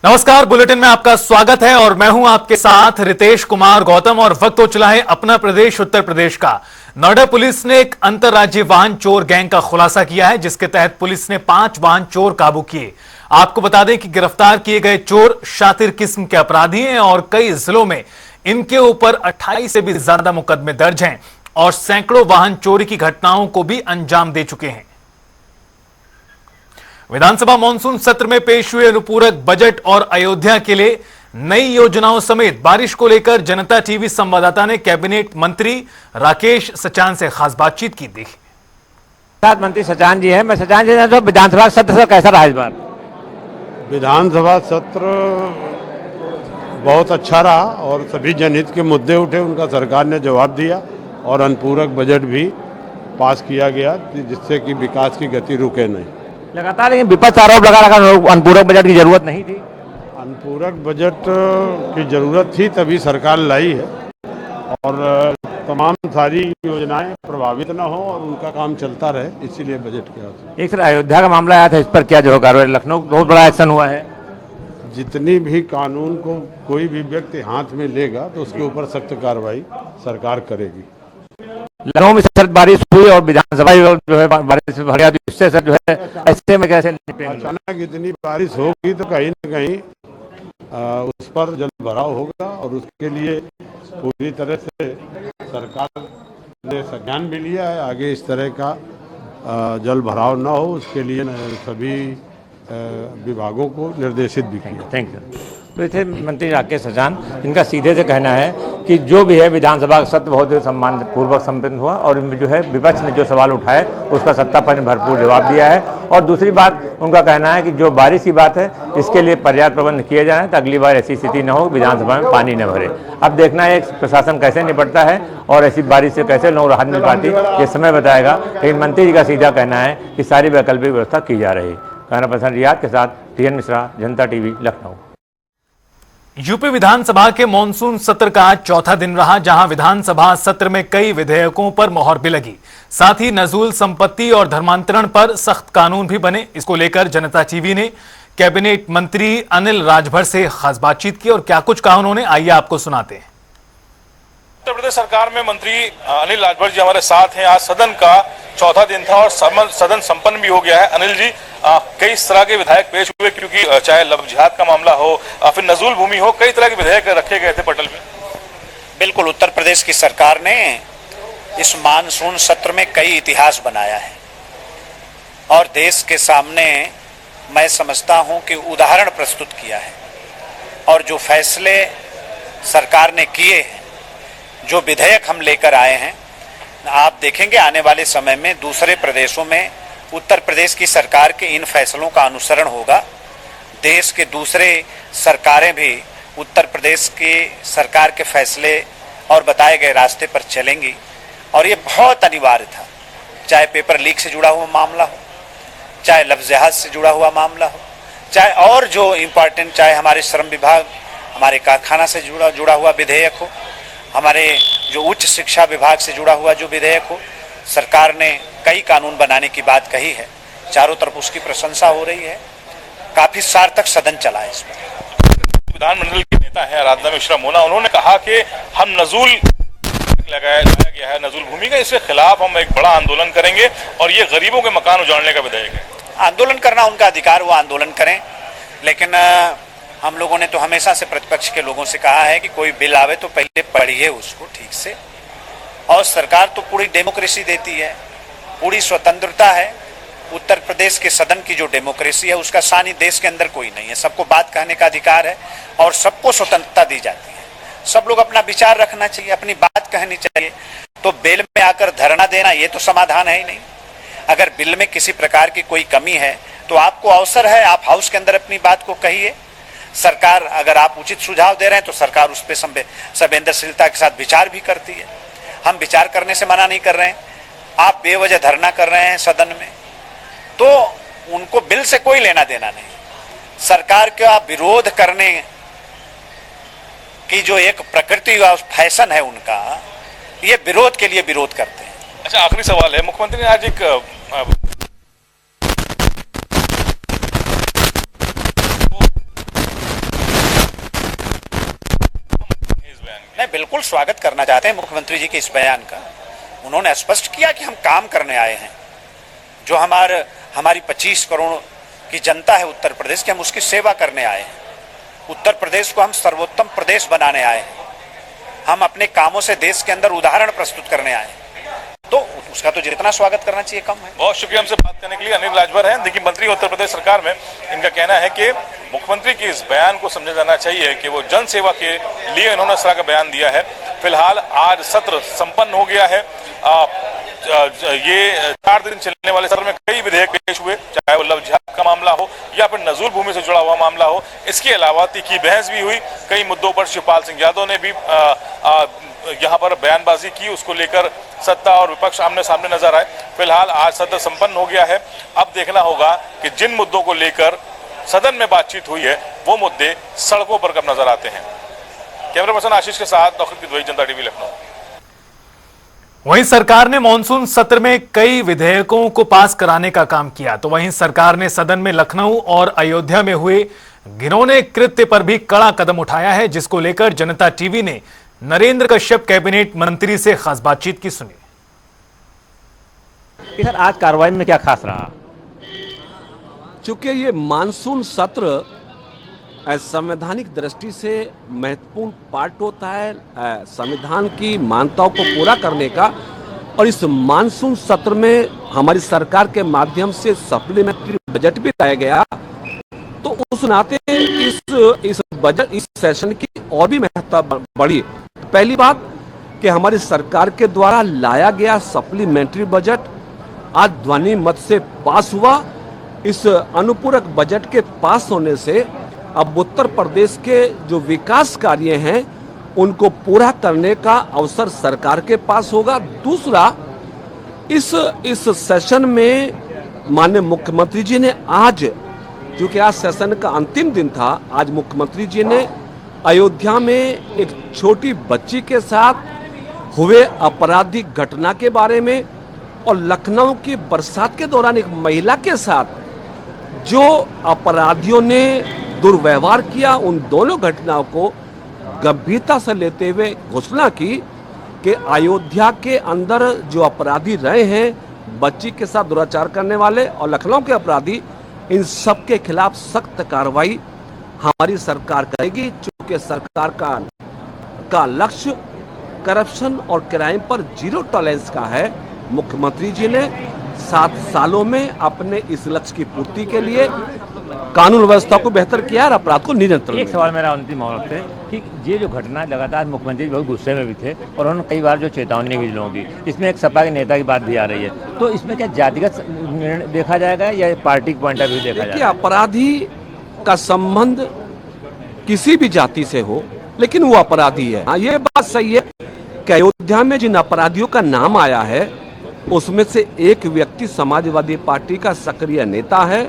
नमस्कार, बुलेटिन में आपका स्वागत है और मैं हूं आपके साथ रितेश कुमार गौतम। और वक्त हो चला है अपना प्रदेश उत्तर प्रदेश का। नोएडा पुलिस ने एक अंतर्राज्यीय वाहन चोर गैंग का खुलासा किया है, जिसके तहत पुलिस ने 5 वाहन चोर काबू किए। आपको बता दें कि गिरफ्तार किए गए चोर शातिर किस्म के अपराधी हैं और कई जिलों में इनके ऊपर 28 से भी ज्यादा मुकदमे दर्ज हैं और सैकड़ों वाहन चोरी की घटनाओं को भी अंजाम दे चुके हैं। विधानसभा मॉनसून सत्र में पेश हुए अनुपूरक बजट और अयोध्या के लिए नई योजनाओं समेत बारिश को लेकर जनता टीवी संवाददाता ने कैबिनेट मंत्री राकेश सचान से खास बातचीत की। देखिए, साथ मंत्री सचान जी हैं। मैं सचान जी तो विधानसभा सत्र से कैसा रहा इस बार? विधानसभा सत्र बहुत अच्छा रहा और सभी जनहित के मुद्दे उठे, उनका सरकार ने जवाब दिया और अनुपूरक बजट भी पास किया गया, जिससे कि विकास की गति रुके नहीं। लगातार लेकिन विपक्ष आरोप लगा रहा अनुपूरक बजट की जरूरत नहीं थी। अनुपूरक बजट की जरूरत थी तभी सरकार लाई है और तमाम सारी योजनाएं प्रभावित न हो और उनका काम चलता रहे, इसीलिए बजट की आवश्यकता। एक सर अयोध्या का मामला आया था, इस पर क्या जो कार्रवाई? लखनऊ बहुत बड़ा एक्शन हुआ है। जितनी भी कानून को कोई भी व्यक्ति हाथ में लेगा तो उसके ऊपर सख्त कार्रवाई सरकार करेगी। लखनऊ में सख्त बारिश हुई और विधानसभा जो है बारिश भर गया, इससे सर जो है ऐसे में कैसे निपटेंगे? अचानक इतनी बारिश होगी तो कहीं न कहीं उस पर जल भराव होगा और उसके लिए पूरी तरह से सरकार ने संज्ञान भी लिया है। आगे इस तरह का जल भराव न हो उसके लिए सभी विभागों को निर्देशित भी किया। Thank you. तो थे मंत्री राकेश सचान, इनका सीधे से कहना है कि जो भी है विधानसभा का सत्र बहुत सम्मान पूर्वक संपन्न हुआ और इनमें जो है विपक्ष ने जो सवाल उठाए उसका सत्तापक्ष ने भरपूर जवाब दिया है। और दूसरी बात उनका कहना है कि जो बारिश की बात है इसके लिए पर्याप्त प्रबंध किए जाए तो अगली बार ऐसी स्थिति न हो, विधानसभा में पानी न भरे। अब देखना है प्रशासन कैसे निपटता है और ऐसी बारिश से कैसे लोगों राहत मिल पाती ये समय बताएगा। लेकिन मंत्री जी का सीधा कहना है कि सारी वैकल्पिक व्यवस्था की जा रही। कैमरा पर्सन रियाद के साथ टीएन मिश्रा, जनता टीवी, लखनऊ। यूपी विधानसभा के मॉनसून सत्र का आज चौथा दिन रहा, जहां विधानसभा सत्र में कई विधेयकों पर मोहर भी लगी। साथ ही नजूल संपत्ति और धर्मांतरण पर सख्त कानून भी बने। इसको लेकर जनता टीवी ने कैबिनेट मंत्री अनिल राजभर से खास बातचीत की और क्या कुछ कहा उन्होंने, आइए आपको सुनाते हैं। उत्तर प्रदेश सरकार में मंत्री अनिल राजभर जी हमारे साथ हैं। आज सदन का चौथा दिन था और सदन संपन्न भी हो गया है। अनिल जी, कई इस तरह के विधायक पेश हुए, क्योंकि चाहे लव जिहाद का मामला हो फिर नजूल भूमि हो, कई तरह के विधेयक रखे गए थे पटल में। बिल्कुल, उत्तर प्रदेश की सरकार ने इस मानसून सत्र में कई इतिहास बनाया है और देश के सामने मैं समझता हूं कि उदाहरण प्रस्तुत किया है। और जो फैसले सरकार ने किए हैं, जो विधेयक हम लेकर आए हैं, आप देखेंगे आने वाले समय में दूसरे प्रदेशों में उत्तर प्रदेश की सरकार के इन फैसलों का अनुसरण होगा। देश के दूसरे सरकारें भी उत्तर प्रदेश की सरकार के फैसले और बताए गए रास्ते पर चलेंगी और ये बहुत अनिवार्य था। चाहे पेपर लीक से जुड़ा हुआ मामला हो, चाहे लफ्ज़ जहाज से जुड़ा हुआ मामला हो, चाहे और जो इम्पोर्टेंट, चाहे हमारे श्रम विभाग, हमारे कारखाना से जुड़ा हुआ विधेयक हो, हमारे जो उच्च शिक्षा विभाग से जुड़ा हुआ जो विधेयक हो, सरकार ने कई कानून बनाने की बात कही है। चारों तरफ उसकी प्रशंसा हो रही है। काफी सार्थक सदन चला है इसमें। विधानमंडल के नेता है आराधना मिश्रा मोना, उन्होंने कहा कि हम नजूल लगाया गया है नजूल भूमि का, इसके खिलाफ हम एक बड़ा आंदोलन करेंगे और ये गरीबों के मकान उजाड़ने का विधेयक है। आंदोलन करना उनका अधिकार, वो आंदोलन करें, लेकिन हम लोगों ने तो हमेशा से प्रतिपक्ष के लोगों से कहा है कि कोई बिल आवे तो पहले पढ़िए उसको ठीक से। और सरकार तो पूरी डेमोक्रेसी देती है, पूरी स्वतंत्रता है। उत्तर प्रदेश के सदन की जो डेमोक्रेसी है उसका सानी देश के अंदर कोई नहीं है। सबको बात कहने का अधिकार है और सबको स्वतंत्रता दी जाती है। सब लोग अपना विचार रखना चाहिए, अपनी बात कहनी चाहिए। तो बिल में आकर धरना देना ये तो समाधान है ही नहीं। अगर बिल में किसी प्रकार की कोई कमी है तो आपको अवसर है, आप हाउस के अंदर अपनी बात को कहिए। सरकार, अगर आप उचित सुझाव दे रहे हैं तो सरकार उस पर संवेदनशीलता के साथ विचार भी करती है। हम विचार करने से मना नहीं कर रहे हैं। आप बेवजह धरना कर रहे हैं सदन में, तो उनको बिल से कोई लेना देना नहीं। सरकार का विरोध करने की जो एक प्रकृति और फैशन है उनका, ये विरोध के लिए विरोध करते हैं। अच्छा, आखिरी सवाल है, मुख्यमंत्री ने आज एक मैं बिल्कुल स्वागत करना चाहते हैं मुख्यमंत्री जी के इस बयान का। उन्होंने स्पष्ट किया कि हम काम करने आए हैं, जो हमारी 25 करोड़ की जनता है उत्तर प्रदेश की, हम उसकी सेवा करने आए हैं। उत्तर प्रदेश को हम सर्वोत्तम प्रदेश बनाने आए हैं, हम अपने कामों से देश के अंदर उदाहरण प्रस्तुत करने आए हैं, तो उसका तो जितना स्वागत करना चाहिए कम है। बहुत शुक्रिया हमसे बात करने के लिए। अनिल लाजवर हैं, देखिए मंत्री उत्तर प्रदेश सरकार में। इनका कहना है कि मुख्यमंत्री के इस बयान को समझा जाना चाहिए कि वो जन सेवा के लिए इन्होंने इस तरह का बयान दिया है। फिलहाल आज सत्र संपन्न हो गया है। ये 4 दिन चलने वाले सत्र में कई विधेयक पेश हुए, चाहे वो लव जिहाद का मामला हो या फिर नजूल भूमि से जुड़ा हुआ मामला हो। इसके अलावा तीखी बहस भी हुई, कई मुद्दों पर शिवपाल सिंह यादव ने भी यहाँ पर बयानबाजी की, उसको लेकर सत्ता और विपक्ष आमने सामने नजर आए। फिलहाल आज सत्र संपन्न हो गया है। अब देखना होगा कि जिन मुद्दों को लेकर सदन में बातचीत हुई है वो मुद्दे सड़कों पर कब नजर आते हैं। कैमरा पर्सन आशीष के साथ डॉक्टर किदवई, जनता टीवी, लखनऊ। वहीं सरकार ने मानसून सत्र में कई विधेयकों को पास कराने का काम किया, तो वहीं सरकार ने सदन में लखनऊ और अयोध्या में हुए घिनौने कृत्य पर भी कड़ा कदम उठाया है, जिसको लेकर जनता टीवी ने नरेंद्र कश्यप कैबिनेट मंत्री से खास बातचीत की सुनी। सर, आज कार्रवाई में क्या खास रहा? चूंकि ये मानसून सत्र संवैधानिक दृष्टि से महत्वपूर्ण पार्ट होता है संविधान की मान्यताओं को पूरा करने का, और इस मानसून सत्र में हमारी सरकार के माध्यम से सप्लीमेंट्री बजट भी लाया गया, तो उस नाते इस बजट इस सेशन की और भी महत्ता बढ़ी। पहली बात कि हमारी सरकार के द्वारा लाया गया सप्लीमेंट्री बजट आज ध्वनि मत से पास हुआ। इस अनुपूरक बजट के पास होने से अब उत्तर प्रदेश के जो विकास कार्य हैं उनको पूरा करने का अवसर सरकार के पास होगा। दूसरा, इस सेशन में माननीय मुख्यमंत्री जी ने आज, क्योंकि आज सेशन का अंतिम दिन था, आज मुख्यमंत्री जी ने अयोध्या में एक छोटी बच्ची के साथ हुए आपराधिक घटना के बारे में और लखनऊ की बरसात के दौरान एक महिला के साथ जो अपराधियों ने दुर्व्यवहार किया, उन दोनों घटनाओं को गंभीरता से लेते हुए घोषणा की कि अयोध्या के अंदर जो अपराधी रहे हैं, बच्ची के साथ दुराचार करने वाले और लखनऊ के अपराधी, इन सब के खिलाफ सख्त कार्रवाई हमारी सरकार करेगी। चूंकि सरकार का लक्ष्य करप्शन और क्राइम पर जीरो टॉलरेंस का है। मुख्यमंत्री जी ने 7 सालों में अपने इस लक्ष्य की पूर्ति के लिए कानून व्यवस्था को बेहतर किया और अपराध को नियंत्रण। एक सवाल मेरा अंतिम और से कि ये जो घटना लगातार मुख्यमंत्री बहुत गुस्से में भी थे और उन्होंने कई बार जो चेतावनी भी लोगों की, इसमें एक सपा के नेता की बात भी आ रही है, तो इसमें क्या जातिगत देखा जाएगा या पार्टी पॉइंट ऑफ व्यू देखा जाएगा? अपराधी का संबंध किसी भी जाति से हो, लेकिन वो अपराधी है। हाँ, ये बात सही है कि अयोध्या में जिन अपराधियों का नाम आया है उसमें से एक व्यक्ति समाजवादी पार्टी का सक्रिय नेता है,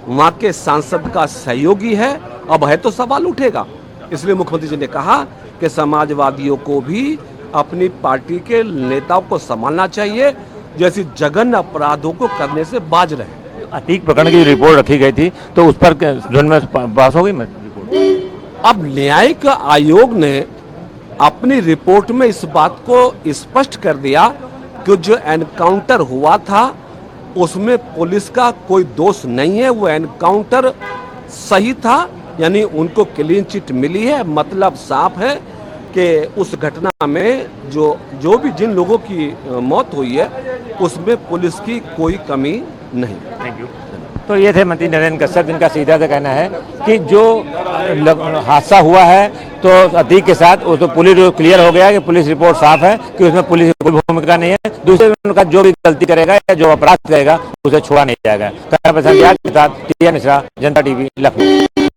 वहां के सांसद का सहयोगी है। अब है तो सवाल उठेगा, इसलिए मुख्यमंत्री जी ने कहा कि समाजवादियों को भी अपनी पार्टी के नेताओं को संभालना चाहिए, जैसी जघन्य अपराधों को करने से बाज रहे। अतीक प्रकरण की रिपोर्ट रखी गई थी, तो उस पर जोन में पास हो गई रिपोर्ट। अब न्यायिक आयोग ने अपनी रिपोर्ट में इस बात को स्पष्ट कर दिया कि जो एनकाउंटर हुआ था उसमें पुलिस का कोई दोष नहीं है, वो एनकाउंटर सही था, यानी उनको क्लीन चिट मिली है। मतलब साफ है कि उस घटना में जो भी जिन लोगों की मौत हुई है उसमें पुलिस की कोई कमी नहीं। Thank you. तो ये थे मंत्री नरेंद्र कश्यप, जिनका सीधा से कहना है कि जो हादसा हुआ है तो अतीक के साथ वो तो पुलिस क्लियर हो गया कि पुलिस रिपोर्ट साफ है कि उसमें पुलिस की कोई भूमिका नहीं है। दूसरे उनका जो भी गलती करेगा या जो अपराध करेगा उसे छोड़ा नहीं जाएगा। के साथ टी मिश्रा, जनता टीवी, लखनऊ।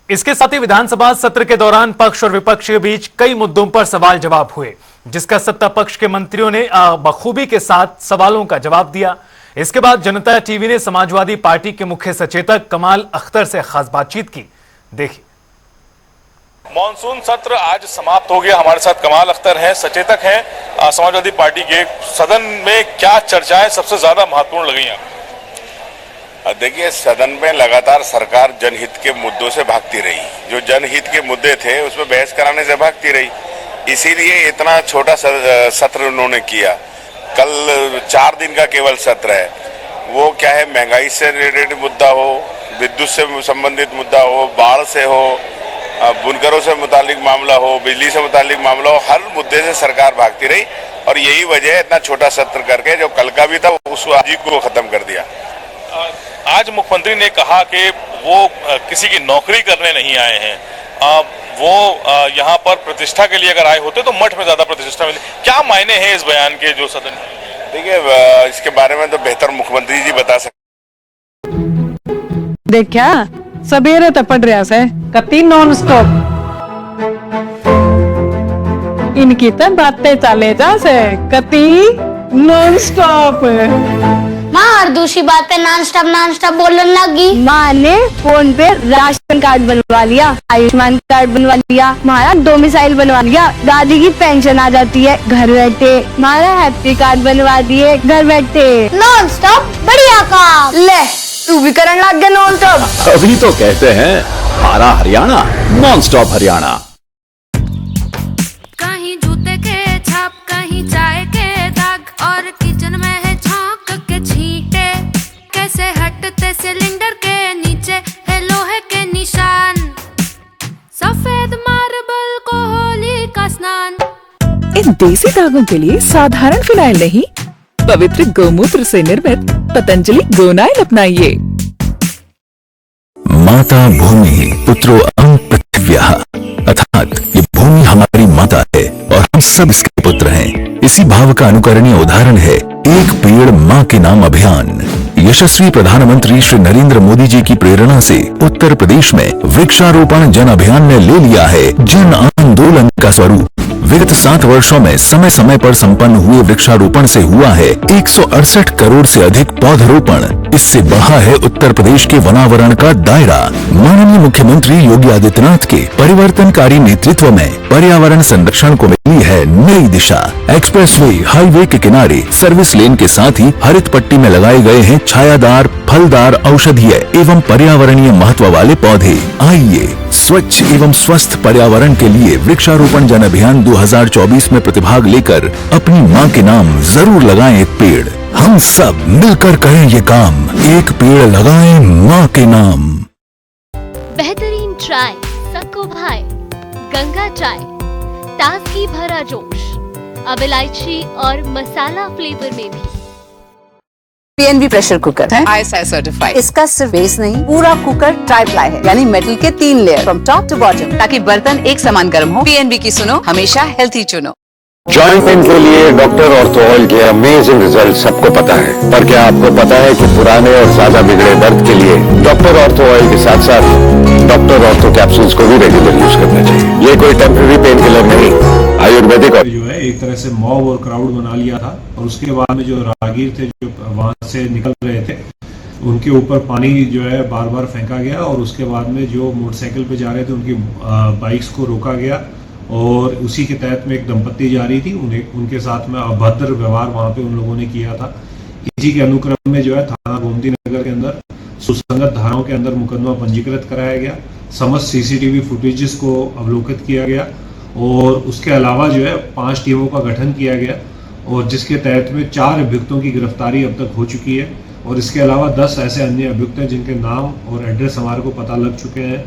इसके साथ ही विधानसभा सत्र के दौरान पक्ष और विपक्ष के बीच कई मुद्दों पर सवाल जवाब हुए, जिसका सत्ता पक्ष के मंत्रियों ने बखूबी के साथ सवालों का जवाब दिया। इसके बाद जनता टीवी ने समाजवादी पार्टी के मुख्य सचेतक कमाल अख्तर से खास बातचीत की। देखिए। मॉनसून सत्र आज समाप्त हो गया। हमारे साथ कमाल अख्तर हैं, सचेतक हैं समाजवादी पार्टी के। सदन में क्या चर्चाएं सबसे ज्यादा महत्वपूर्ण लगी? देखिए, सदन में लगातार सरकार जनहित के मुद्दों से भागती रही। जो जनहित के मुद्दे थे उसमें बहस कराने से भागती रही। इसीलिए इतना छोटा सत्र उन्होंने किया। कल 4 दिन का केवल सत्र है। वो क्या है, महंगाई से रिलेटेड मुद्दा हो, विद्युत से संबंधित मुद्दा हो, बाढ़ से हो, बुनकरों से मुतालिक मामला हो, बिजली से मुतालिक मामला हो, हर मुद्दे से सरकार भागती रही और यही वजह है इतना छोटा सत्र करके जो कल का भी था उस आज ही को खत्म कर दिया। आज मुख्यमंत्री ने कहा कि वो किसी की नौकरी करने नहीं आए हैं, वो यहाँ पर प्रतिष्ठा के लिए अगर आए होते तो मठ में ज्यादा प्रतिष्ठा मिली। क्या मायने हैं इस बयान के जो सदन में? देखिए, इसके बारे में तो बेहतर मुख्यमंत्री जी बता सकते। देखा सवेरे तो पढ़ रहा से कति नॉन स्टॉप इनकी तो बातें चले जा से कति नॉन स्टॉप। माँ और दूसरी बात पे नॉन स्टॉप बोलने लगी। माँ ने फोन पे राशन कार्ड बनवा लिया, आयुष्मान कार्ड बनवा लिया, हमारा डोमिसाइल बनवा लिया, दादी की पेंशन आ जाती है घर बैठे, हमारा हैप्पी कार्ड बनवा दिए घर बैठे। नॉन स्टॉप बढ़िया काम। ले तू भी करने लग गया नॉन स्टॉप। अभी तो कहते हैं हरा हरियाणा, नॉन स्टॉप हरियाणा। कहीं जूते के छाप, कहीं चाय के दाग और किचन में है झांक के छींटे। कैसे हटते सिलेंडर के नीचे है लोहे के निशान। सफेद मार्बल को होली का स्नान। इन देसी दागों के लिए साधारण फिनाइल नहीं, पवित्र गौमूत्र से निर्मित पतंजलि गोनाइल अपनाइए। माता भूमि पुत्रो अहं पृथिव्याः, अर्थात ये भूमि हमारी माता है और हम सब इसके पुत्र हैं। इसी भाव का अनुकरणीय उदाहरण है एक पेड़ माँ के नाम अभियान। यशस्वी प्रधानमंत्री श्री नरेंद्र मोदी जी की प्रेरणा से उत्तर प्रदेश में वृक्षारोपण जन अभियान ने ले लिया है जन आंदोलन का स्वरूप। विगत 7 वर्षों में समय समय पर संपन्न हुए वृक्षारोपण से हुआ है 168 करोड़ से अधिक पौधरोपण। इससे बढ़ा है उत्तर प्रदेश के वनावरण का दायरा। माननीय मुख्यमंत्री योगी आदित्यनाथ के परिवर्तनकारी नेतृत्व में पर्यावरण संरक्षण को मिली है नई दिशा। एक्सप्रेसवे, हाईवे के किनारे सर्विस लेन के साथ ही हरित पट्टी में लगाए गए हैं छायादार, फलदार, औषधीय एवं पर्यावरणीय महत्व वाले पौधे। आइए स्वच्छ एवं स्वस्थ पर्यावरण के लिए वृक्षारोपण जन अभियान 2024 में प्रतिभाग लेकर अपनी माँ के नाम जरूर लगाएं एक पेड़। हम सब मिलकर करें ये काम, एक पेड़ लगाएं माँ के नाम। बेहतरीन चाय सबको भाई, गंगा चाय ताजगी भरा जोश, अब इलायची और मसाला फ्लेवर में भी। पीएनबी प्रेशर कुकर है ISI सर्टिफाइड। इसका सिर्फ बेस नहीं, पूरा कुकर ट्राइप्लाई है, यानी मेटल के 3 layer from top to bottom, ताकि बर्तन एक समान गर्म हो। पीएनबी की सुनो, हमेशा हेल्थी चुनो। जॉइंट पेन के लिए डॉक्टर ऑर्थो ऑयल के अमेजिंग रिजल्ट सबको पता है, पर क्या आपको पता है कि पुराने और ज्यादा बिगड़े दर्द के लिए डॉक्टर ऑर्थो ऑयल के साथ साथ डॉक्टर ऑर्थो कैप्सूल्स को भी रेगुलर यूज करना चाहिए। ये कोई टेम्पररी पेन किलर नहीं, आयुर्वेदिक जो है एक तरह से मॉब और क्राउड बना लिया था। और उसके बाद में जो राहगीर थे जो वहां से निकल रहे थे, उनके ऊपर पानी जो है बार बार फेंका गया और उसके बाद में जो मोटरसाइकिल पे जा रहे थे उनकी बाइक्स को रोका गया और उसी के तहत में एक दंपत्ति जा रही थी, उनके साथ में अभद्र व्यवहार वहां पे उन लोगों ने किया था। इसी के अनुक्रम में जो है थाना गोमती नगर के अंदर सुसंगत धाराओं के अंदर मुकदमा पंजीकृत कराया गया। समस्त सीसीटीवी फुटेजेस को अवलोकित किया गया और उसके अलावा जो है 5 टीमों का गठन किया गया और जिसके तहत में 4 अभियुक्तों की गिरफ्तारी अब तक हो चुकी है और इसके अलावा 10 ऐसे अन्य अभियुक्त हैं जिनके नाम और एड्रेस हमारे को पता लग चुके हैं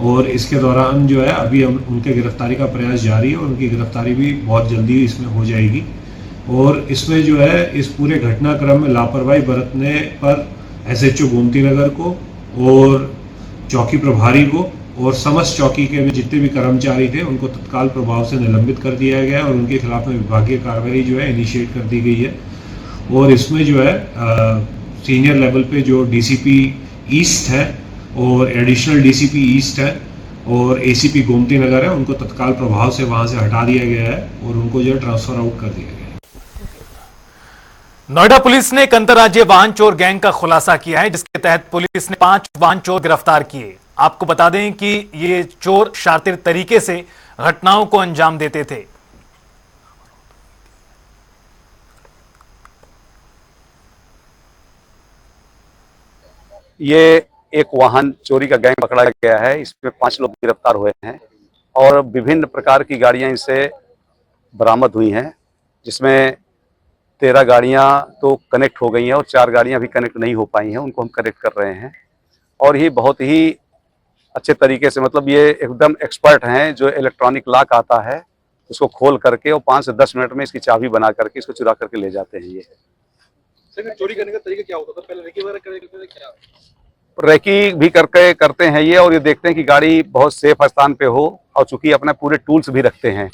और इसके दौरान जो है अभी हम उनके गिरफ्तारी का प्रयास जारी है और उनकी गिरफ्तारी भी बहुत जल्दी इसमें हो जाएगी। और इसमें जो है इस पूरे घटनाक्रम में लापरवाही बरतने पर SHO गोमती नगर को और चौकी प्रभारी को और समस्त चौकी के जितने भी कर्मचारी थे उनको तत्काल प्रभाव से निलंबित कर दिया गया है और उनके खिलाफ में विभागीय कार्रवाई जो है इनिशिएट कर दी गई है। और इसमें जो है सीनियर लेवल पे जो DCP ईस्ट है और एडिशनल DCP ईस्ट है और ACP गोमती नगर है, उनको तत्काल प्रभाव से वहां से हटा दिया गया है और उनको जो है ट्रांसफर आउट कर दिया गया है। नोएडा पुलिस ने एक अंतर्राज्यीय वाहन चोर गैंग का खुलासा किया है जिसके तहत पुलिस ने 5 वाहन चोर गिरफ्तार किए। आपको बता दें कि ये चोर शातिर तरीके से घटनाओं को अंजाम देते थे। ये एक वाहन चोरी का गैंग पकड़ा गया है, इसमें 5 लोग गिरफ्तार हुए हैं और विभिन्न प्रकार की गाड़ियां इसे बरामद हुई हैं, जिसमें 13 गाड़ियां तो कनेक्ट हो गई हैं और 4 गाड़ियां अभी कनेक्ट नहीं हो पाई हैं, उनको हम कनेक्ट कर रहे हैं। और ये बहुत ही अच्छे तरीके से, मतलब ये एकदम एक्सपर्ट हैं, जो इलेक्ट्रॉनिक लॉक आता है उसको खोल करके और 5 से 10 मिनट में इसकी चाबी बना करके इसको चुरा करके ले जाते हैं। ये चोरी करने का तरीका क्या होता था? पहले रेकी वगैरह करते थे क्या? रेकी भी करके करते हैं ये, और ये देखते हैं कि गाड़ी बहुत सेफ स्थान पे हो, और चूंकि अपने पूरे टूल्स भी रखते हैं,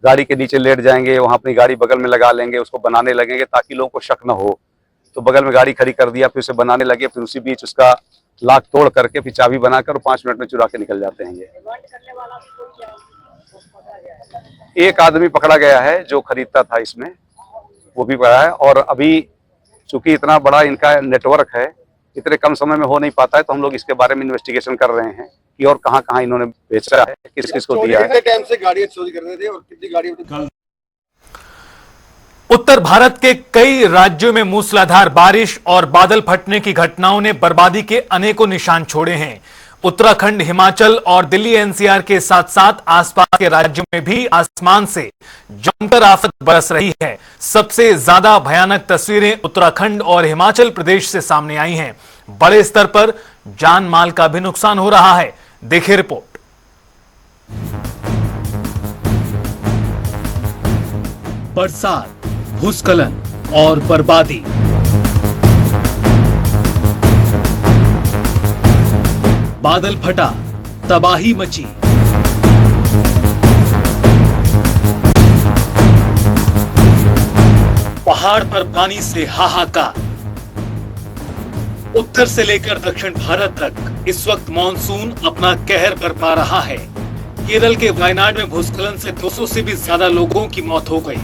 गाड़ी के नीचे लेट जाएंगे, वहां अपनी गाड़ी बगल में लगा लेंगे, उसको बनाने लगेंगे ताकि लोगों को शक न हो। तो बगल में गाड़ी खड़ी कर दिया, फिर उसे बनाने लगे, फिर उसी बीच उसका लॉक तोड़ करके फिर चाबी बनाकर 5 मिनट में चुरा के निकल जाते हैं। ये एक आदमी पकड़ा गया है जो खरीदता था इसमें, वो भी पकड़ा है। और अभी चूंकि इतना बड़ा इनका नेटवर्क है, इतने कम समय में हो नहीं पाता है, तो हम लोग इसके बारे में इन्वेस्टिगेशन कर रहे हैं कि और कहां इन्होंने बेचा है, किस किस को दिया है। टाइम से गाड़ियां चोरी कर रहे थे और कितनी गाड़ी? उत्तर भारत के कई राज्यों में मूसलाधार बारिश और बादल फटने की घटनाओं ने बर्बादी के अनेकों निशान छोड़े हैं। उत्तराखंड, हिमाचल और दिल्ली एनसीआर के साथ साथ आसपास के राज्यों में भी आसमान से जमकर आफत बरस रही है। सबसे ज्यादा भयानक तस्वीरें उत्तराखंड और हिमाचल प्रदेश से सामने आई हैं। बड़े स्तर पर जान माल का भी नुकसान हो रहा है। देखिए रिपोर्ट। बरसात, भूस्खलन और बर्बादी। बादल फटा, तबाही मची। पहाड़ पर पानी से हाहाकार। उत्तर से लेकर दक्षिण भारत तक इस वक्त मॉनसून अपना कहर बरपा रहा है। केरल के वायनाड में भूस्खलन से 200 से भी ज्यादा लोगों की मौत हो गई।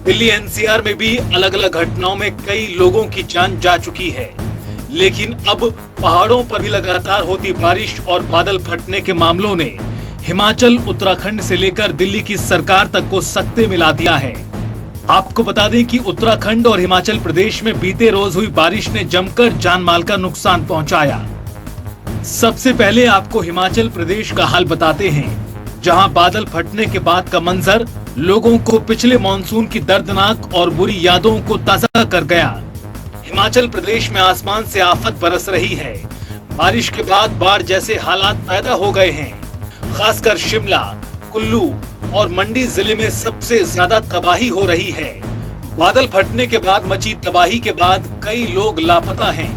दिल्ली एनसीआर में भी अलग अलग घटनाओं में कई लोगों की जान जा चुकी है। लेकिन अब पहाड़ों पर भी लगातार होती बारिश और बादल फटने के मामलों ने हिमाचल, उत्तराखंड से लेकर दिल्ली की सरकार तक को सख्ते मिला दिया है। आपको बता दें कि उत्तराखंड और हिमाचल प्रदेश में बीते रोज हुई बारिश ने जमकर जान माल का नुकसान पहुंचाया। सबसे पहले आपको हिमाचल प्रदेश का हाल बताते हैं, जहां बादल फटने के बाद का मंजर लोगों को पिछले मॉनसून की दर्दनाक और बुरी यादों को ताजा कर गया। हिमाचल प्रदेश में आसमान से आफत बरस रही है। बारिश के बाद बाढ़ जैसे हालात पैदा हो गए हैं। खासकर शिमला, कुल्लू और मंडी जिले में सबसे ज्यादा तबाही हो रही है। बादल फटने के बाद मची तबाही के बाद कई लोग लापता हैं।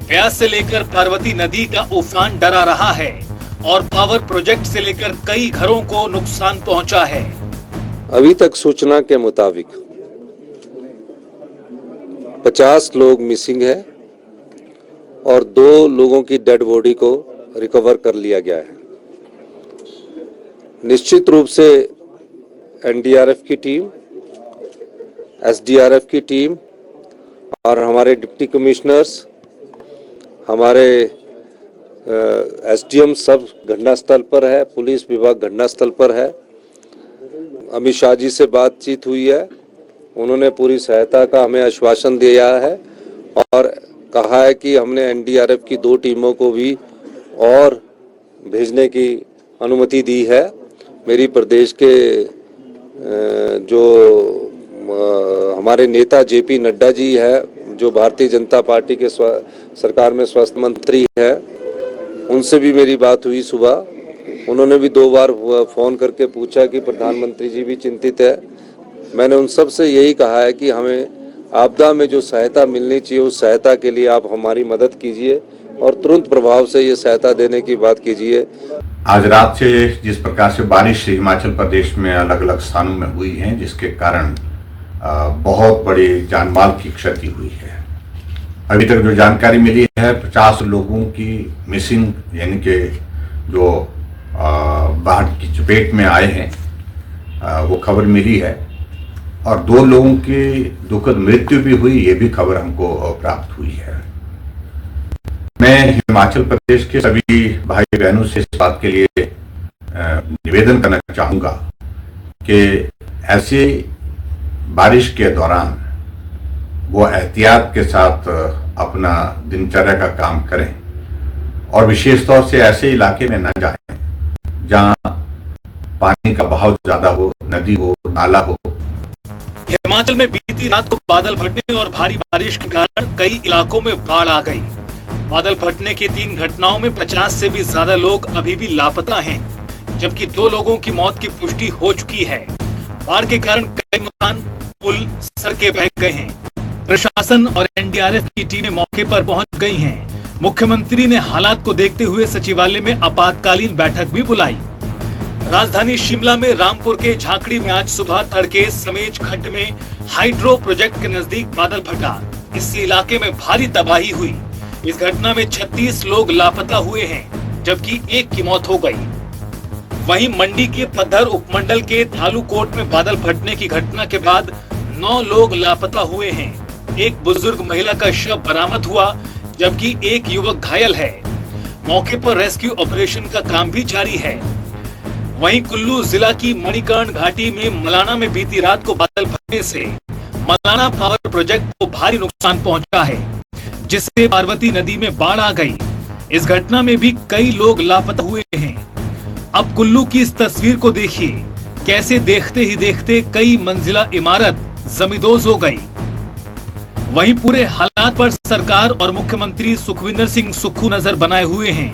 व्यास से लेकर पार्वती नदी का उफान डरा रहा है और पावर प्रोजेक्ट से लेकर कई घरों को नुकसान पहुंचा है। अभी तक सूचना के मुताबिक 50 लोग मिसिंग है और 2 लोगों की डेड बॉडी को रिकवर कर लिया गया है। निश्चित रूप से एनडीआरएफ की टीम, एसडीआरएफ की टीम और हमारे डिप्टी कमिश्नर्स, हमारे एसडीएम सब घटनास्थल पर है, पुलिस विभाग घटनास्थल पर है। अमित शाह जी से बातचीत हुई है, उन्होंने पूरी सहायता का हमें आश्वासन दिया है और कहा है कि हमने एनडीआरएफ की 2 टीमों को भी और भेजने की अनुमति दी है। मेरी प्रदेश के जो हमारे नेता जेपी नड्डा जी है, जो भारतीय जनता पार्टी के सरकार में स्वास्थ्य मंत्री है, उनसे भी मेरी बात हुई सुबह। उन्होंने भी 2 बार फोन करके पूछा कि प्रधानमंत्री जी भी चिंतित है। मैंने उन सब से यही कहा है कि हमें आपदा में जो सहायता मिलनी चाहिए उस सहायता के लिए आप हमारी मदद कीजिए और तुरंत प्रभाव से ये सहायता देने की बात कीजिए। आज रात से जिस प्रकार से बारिश हिमाचल प्रदेश में अलग अलग स्थानों में हुई है, जिसके कारण बहुत बड़ी जानमाल की क्षति हुई है। अभी तक जो जानकारी मिली है 50 लोगों की मिसिंग, यानी कि जो बाढ़ की चपेट में आए हैं, वो खबर मिली है। और 2 लोगों की दुखद मृत्यु भी हुई, ये भी खबर हमको प्राप्त हुई है। मैं हिमाचल प्रदेश के सभी भाई बहनों से इस बात के लिए निवेदन करना चाहूँगा कि ऐसी बारिश के दौरान वो एहतियात के साथ अपना दिनचर्या का काम करें और विशेष तौर से ऐसे इलाके में न जाएं जहां पानी का बहाव ज़्यादा हो, नदी हो, नाला हो। हिमाचल में बीती रात को बादल फटने और भारी बारिश के कारण कई इलाकों में बाढ़ आ गई। बादल फटने की 3 घटनाओं में 50 से भी ज्यादा लोग अभी भी लापता हैं, जबकि 2 लोगों की मौत की पुष्टि हो चुकी है। बाढ़ के कारण कई मकान, पुल, सड़कें बह गए हैं। प्रशासन और एनडीआरएफ की टीमें मौके पर पहुंच गई हैं। मुख्यमंत्री ने हालात को देखते हुए सचिवालय में आपातकालीन बैठक भी बुलाई। राजधानी शिमला में रामपुर के झाकड़ी में आज सुबह तड़के समेज खड्ड में हाइड्रो प्रोजेक्ट के नजदीक बादल फटा। इस इलाके में भारी तबाही हुई। इस घटना में 36 लोग लापता हुए हैं, जबकि 1 की मौत हो गई। वहीं मंडी के पद्धर उपमंडल के थालूकोट में बादल फटने की घटना के बाद 9 लोग लापता हुए हैं। एक बुजुर्ग महिला का शव बरामद हुआ, जबकि एक युवक घायल है। मौके पर रेस्क्यू ऑपरेशन का काम भी जारी है। वहीं कुल्लू जिला की मणिकर्ण घाटी में मलाना में बीती रात को बादल फटने से मलाना पावर प्रोजेक्ट को भारी नुकसान पहुंचा है, जिससे पार्वती नदी में बाढ़ आ गई। इस घटना में भी कई लोग लापता हुए हैं। अब कुल्लू की इस तस्वीर को देखिए, कैसे देखते ही देखते कई मंजिला इमारत जमींदोज हो गई। वहीं पूरे हालात पर सरकार और मुख्यमंत्री सुखविंदर सिंह सुक्खू नजर बनाए हुए हैं।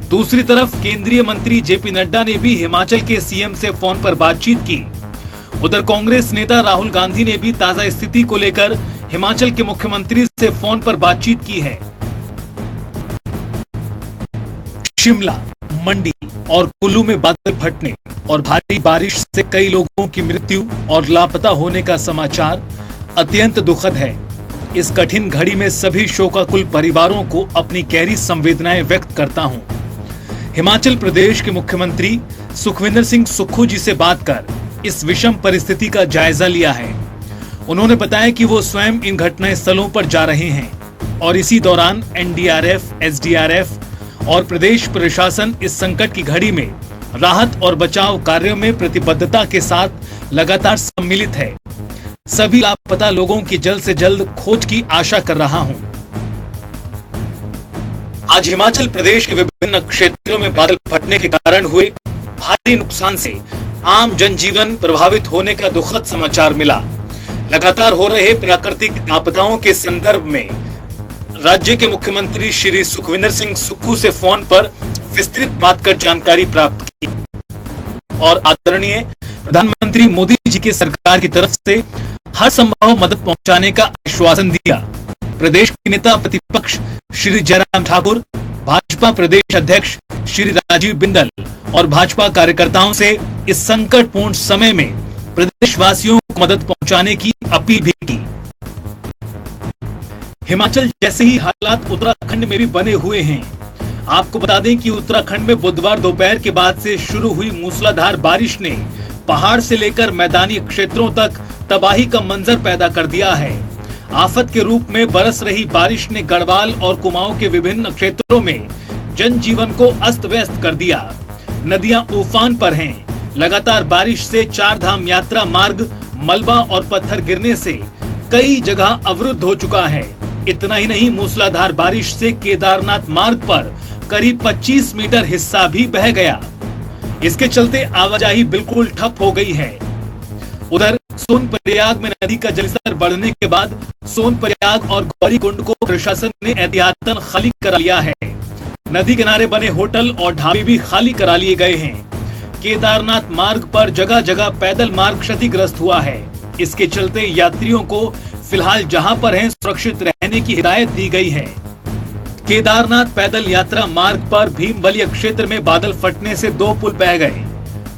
दूसरी तरफ केंद्रीय मंत्री जेपी नड्डा ने भी हिमाचल के सीएम से फोन पर बातचीत की। उधर कांग्रेस नेता राहुल गांधी ने भी ताजा स्थिति को लेकर हिमाचल के मुख्यमंत्री से फोन पर बातचीत की है। शिमला, मंडी और कुल्लू में बादल फटने और भारी बारिश से कई लोगों की मृत्यु और लापता होने का समाचार अत्यंत दुखद है। इस कठिन घड़ी में सभी शोकाकुल परिवारों को अपनी गहरी संवेदनाएं व्यक्त करता हूं। हिमाचल प्रदेश के मुख्यमंत्री सुखविंदर सिंह सुक्खू जी से बात कर इस विषम परिस्थिति का जायजा लिया है। उन्होंने बताया कि वो स्वयं इन घटना स्थलों पर जा रहे हैं और इसी दौरान एनडीआरएफ, एसडीआरएफ और प्रदेश प्रशासन इस संकट की घड़ी में राहत और बचाव कार्यों में प्रतिबद्धता के साथ लगातार सम्मिलित है। सभी लापता लोगों की जल्द से जल्द खोज की आशा कर रहा हूं। आज हिमाचल प्रदेश के विभिन्न क्षेत्रों में बादल फटने के कारण हुए भारी नुकसान से आम जनजीवन प्रभावित होने का दुखद समाचार मिला। लगातार हो रहे प्राकृतिक आपदाओं के संदर्भ में राज्य के मुख्यमंत्री श्री सुखविंदर सिंह सुक्खू से फोन पर विस्तृत बात कर जानकारी प्राप्त की और आदरणीय प्रधानमंत्री मोदी जी की सरकार की तरफ से हर संभव मदद पहुंचाने का आश्वासन दिया। प्रदेश के नेता प्रतिपक्ष श्री जयराम ठाकुर, भाजपा प्रदेश अध्यक्ष श्री राजीव बिंदल और भाजपा कार्यकर्ताओं से इस संकटपूर्ण समय में प्रदेशवासियों को मदद पहुंचाने की अपील भी की। हिमाचल जैसे ही हालात उत्तराखंड में भी बने हुए हैं। आपको बता दें कि उत्तराखंड में बुधवार दोपहर के बाद से शुरू हुई मूसलाधार बारिश ने पहाड़ से लेकर मैदानी क्षेत्रों तक तबाही का मंजर पैदा कर दिया है। आफत के रूप में बरस रही बारिश ने गढ़वाल और कुमाऊं के विभिन्न क्षेत्रों में जनजीवन को अस्त व्यस्त कर दिया। नदियां उफान पर हैं। लगातार बारिश से 4 धाम यात्रा मार्ग मलबा और पत्थर गिरने से कई जगह अवरुद्ध हो चुका है। इतना ही नहीं, मूसलाधार बारिश से केदारनाथ मार्ग पर करीब 25 मीटर हिस्सा भी बह गया। इसके चलते आवाजाही बिल्कुल ठप हो गई है। उधर सोनप्रयाग में नदी का जलस्तर बढ़ने के बाद सोनप्रयाग और गौरीकुंड को प्रशासन ने एहतियातन खाली करा लिया है। नदी किनारे बने होटल और ढाबे भी खाली करा लिए गए हैं। केदारनाथ मार्ग पर जगह जगह पैदल मार्ग क्षतिग्रस्त हुआ है। इसके चलते यात्रियों को फिलहाल जहां पर हैं सुरक्षित रहने की हिदायत दी गई है। केदारनाथ पैदल यात्रा मार्ग पर भीमबलिया क्षेत्र में बादल फटने से 2 पुल बह गए।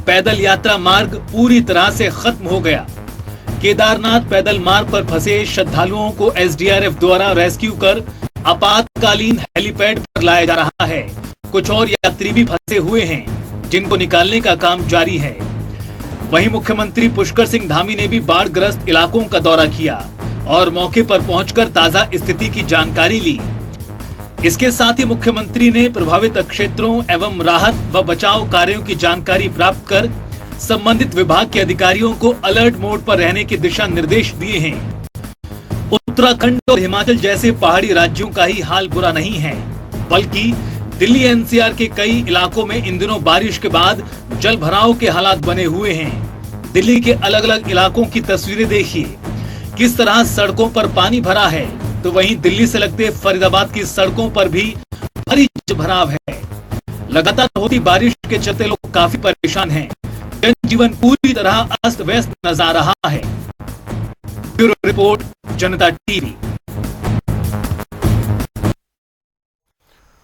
पैदल यात्रा मार्ग पूरी तरह से खत्म हो गया। केदारनाथ पैदल मार्ग पर फंसे श्रद्धालुओं को एसडीआरएफ द्वारा रेस्क्यू कर आपातकालीन हेलीपैड पर लाया जा रहा है। कुछ और यात्री भी फंसे हुए हैं, जिनको निकालने का काम जारी है। वहीं मुख्यमंत्री पुष्कर सिंह धामी ने भी बाढ़ग्रस्त इलाकों का दौरा किया और मौके पर पहुंचकर ताजा स्थिति की जानकारी ली। इसके साथ ही मुख्यमंत्री ने प्रभावित क्षेत्रों एवं राहत व बचाव कार्यों की जानकारी प्राप्त कर संबंधित विभाग के अधिकारियों को अलर्ट मोड पर रहने के दिशा निर्देश दिए हैं। उत्तराखंड और हिमाचल जैसे पहाड़ी राज्यों का ही हाल बुरा नहीं है, बल्कि दिल्ली एनसीआर के कई इलाकों में इन दिनों बारिश के बाद जल भराव के हालात बने हुए हैं। दिल्ली के अलग अलग इलाकों की तस्वीरें देखिए, किस तरह सड़कों पर पानी भरा है, तो वहीं दिल्ली से लगते फरीदाबाद की सड़कों पर भी भारी भराव है। लगातार होती बारिश के चलते लोग काफी परेशान हैं। जनजीवन पूरी तरह अस्त व्यस्त नजर आ रहा है। ब्यूरो रिपोर्ट, जनता टीवी।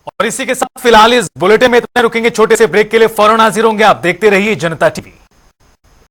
और इसी के साथ फिलहाल इस बुलेटिन में इतना रुकेंगे। छोटे से ब्रेक के लिए फौरन हाजिर होंगे। आप देखते रहिए जनता टीवी।